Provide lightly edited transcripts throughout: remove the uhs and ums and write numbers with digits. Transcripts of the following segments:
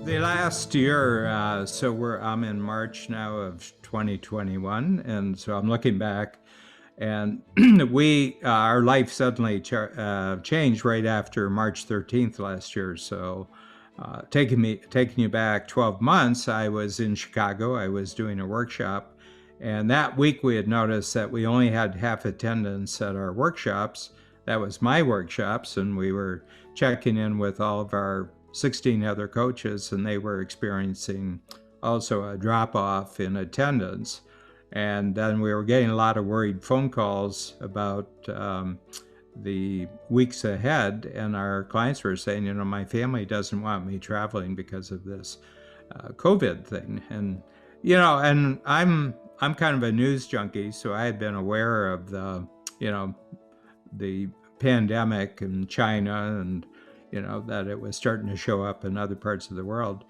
The last year, I'm in March now of 2021, and so I'm looking back, and our life suddenly changed right after March 13th last year. So, taking you back 12 months, I was in Chicago. I was doing a workshop, and that week we had noticed that we only had half attendance at our workshops. That was my workshops, and we were checking in with all of our 16 other coaches, and they were experiencing also a drop off in attendance. And then we were getting a lot of worried phone calls about the weeks ahead. And our clients were saying, my family doesn't want me traveling because of this COVID thing. And I'm kind of a news junkie, so I had been aware of the pandemic in China, and that it was starting to show up in other parts of the world.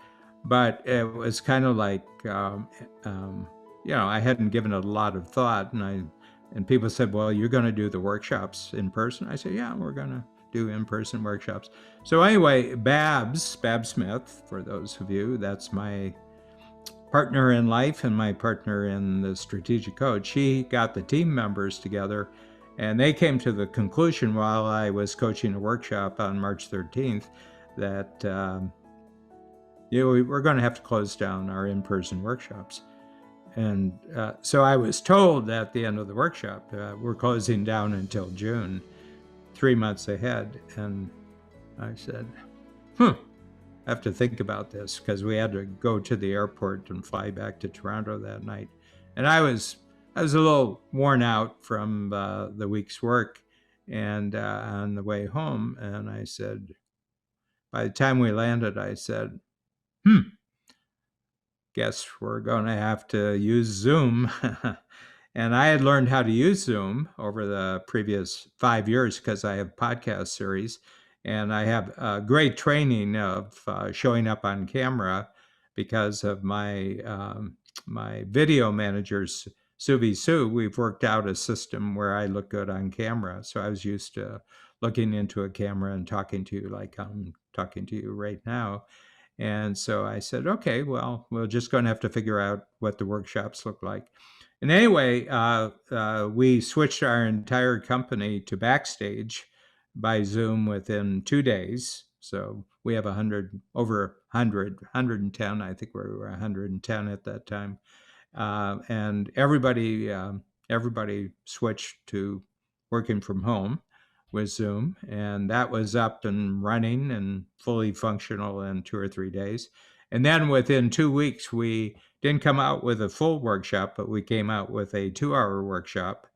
But it was kind of like I hadn't given it a lot of thought, and people said, well, you're going to do the workshops in person. I said, yeah, we're going to do in-person workshops. So anyway, Babs Smith, for those of you, that's my partner in life and my partner in the strategic coach. She got the team members together, and they came to the conclusion while I was coaching a workshop on March 13th that we're going to have to close down our in-person workshops. And so I was told at the end of the workshop, we're closing down until June, 3 months ahead. And I said, I have to think about this, because we had to go to the airport and fly back to Toronto that night. And I was a little worn out from the week's work, and on the way home. And I said, by the time we landed, I said, guess we're going to have to use Zoom. And I had learned how to use Zoom over the previous 5 years because I have podcast series, and I have great training of showing up on camera because of my video managers, Suvi Sue. We've worked out a system where I look good on camera. So I was used to looking into a camera and talking to you like I'm talking to you right now. And so I said, okay, well, we're just going to have to figure out what the workshops look like. And anyway, we switched our entire company to Backstage by Zoom within 2 days. So we have over 110. I think we were 110 at that time. And everybody switched to working from home with Zoom, and that was up and running and fully functional in 2 or 3 days. And then within 2 weeks, we didn't come out with a full workshop, but we came out with a 2-hour workshop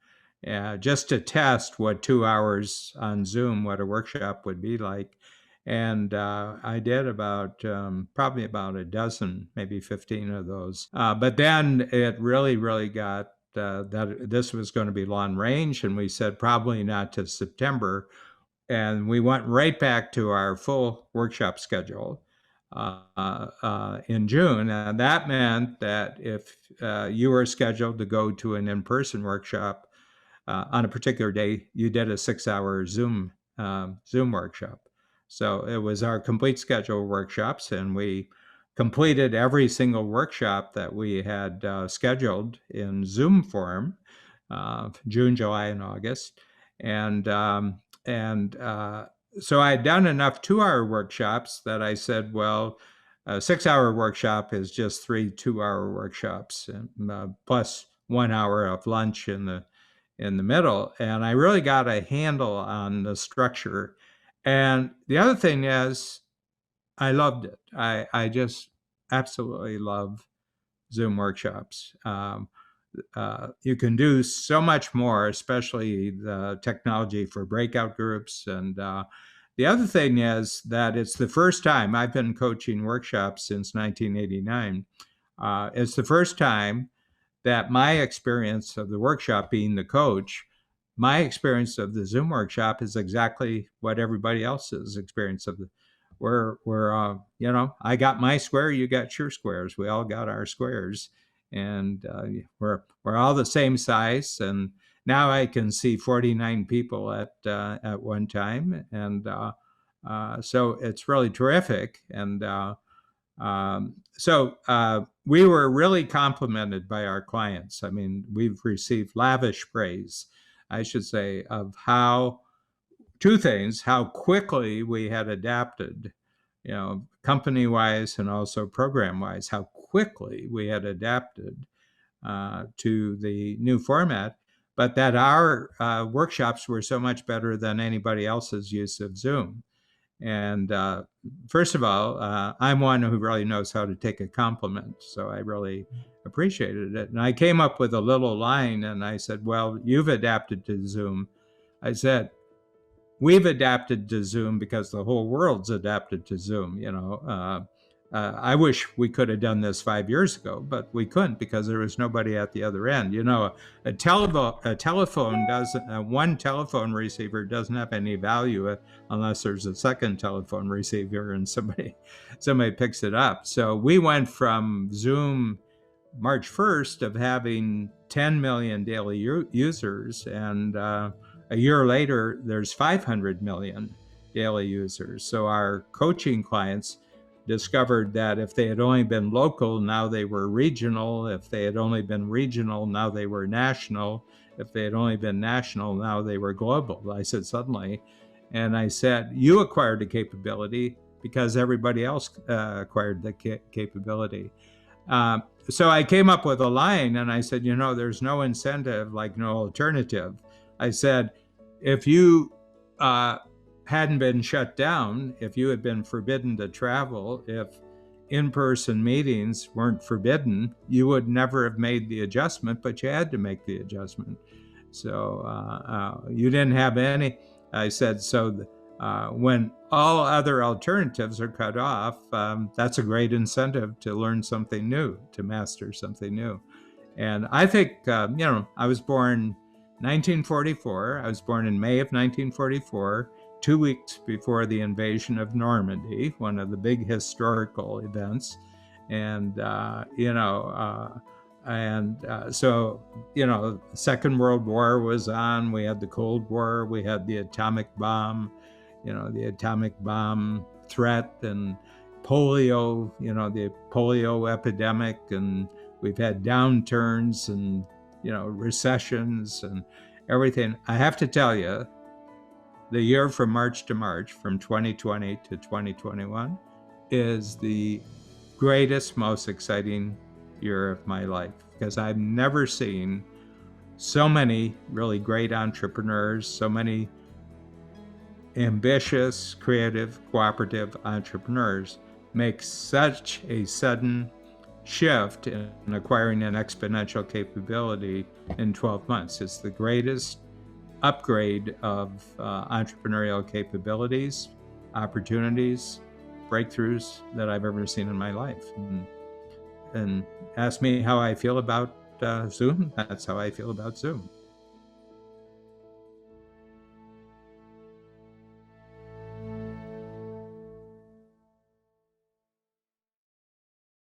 just to test what 2 hours on Zoom, what a workshop would be like. And I did probably about a dozen, maybe 15 of those. But then it really got that this was going to be long range, and we said probably not to September. And we went right back to our full workshop schedule in June. And that meant that if you were scheduled to go to an in-person workshop on a particular day, you did a 6-hour Zoom workshop. So it was our complete schedule workshops, and we completed every single workshop that we had scheduled in Zoom form, June, July, and August. And so I had done enough 2-hour workshops that I said, well, a 6-hour workshop is just 3 2-hour workshops, plus 1 hour of lunch in the middle. And I really got a handle on the structure. And the other thing is, I loved it. I just absolutely love Zoom workshops. You can do so much more, especially the technology for breakout groups. And the other thing is that it's the first time I've been coaching workshops since 1989. It's the first time that my experience of the workshop being the coach, my experience of the Zoom workshop is exactly what everybody else's experience of the. I got my square, you got your squares. We all got our squares, and we're all the same size. And now I can see 49 people at one time, and so it's really terrific. And So we were really complimented by our clients. I mean, we've received lavish praise, I should say, of how two things: how quickly we had adapted, company wise and also program wise, how quickly we had adapted to the new format, but that our workshops were so much better than anybody else's use of Zoom. And first of all, I'm one who really knows how to take a compliment, so I really appreciated it. And I came up with a little line, and I said, "Well, you've adapted to Zoom." I said, "We've adapted to Zoom because the whole world's adapted to Zoom." I wish we could have done this 5 years ago, but we couldn't because there was nobody at the other end. A telephone doesn't, one telephone receiver doesn't have any value unless there's a second telephone receiver and somebody picks it up. So we went from Zoom March 1st of having 10 million daily users, and a year later, there's 500 million daily users. So our coaching clients discovered that if they had only been local, now they were regional. If they had only been regional, now they were national. If they had only been national, now they were global. I said, suddenly. And I said, you acquired the capability because everybody else acquired the capability. So I came up with a line, and I said, there's no incentive like no alternative. I said, if you hadn't been shut down, if you had been forbidden to travel, if in-person meetings weren't forbidden, you would never have made the adjustment, but you had to make the adjustment. So you didn't have any. I said, so when all other alternatives are cut off, that's a great incentive to learn something new, to master something new. And I think, I was born 1944. I was born in May of 1944, 2 weeks before the invasion of Normandy, one of the big historical events. And, so, Second World War was on. We had the Cold War. We had the atomic bomb, the atomic bomb threat, and polio, the polio epidemic. And we've had downturns and, recessions and everything. I have to tell you, the year from March to March, from 2020 to 2021, is the greatest, most exciting year of my life, because I've never seen so many really great entrepreneurs, so many ambitious, creative, cooperative entrepreneurs make such a sudden shift in acquiring an exponential capability in 12 months. It's the greatest upgrade of entrepreneurial capabilities, opportunities, breakthroughs that I've ever seen in my life. And ask me how I feel about Zoom. That's how I feel about Zoom.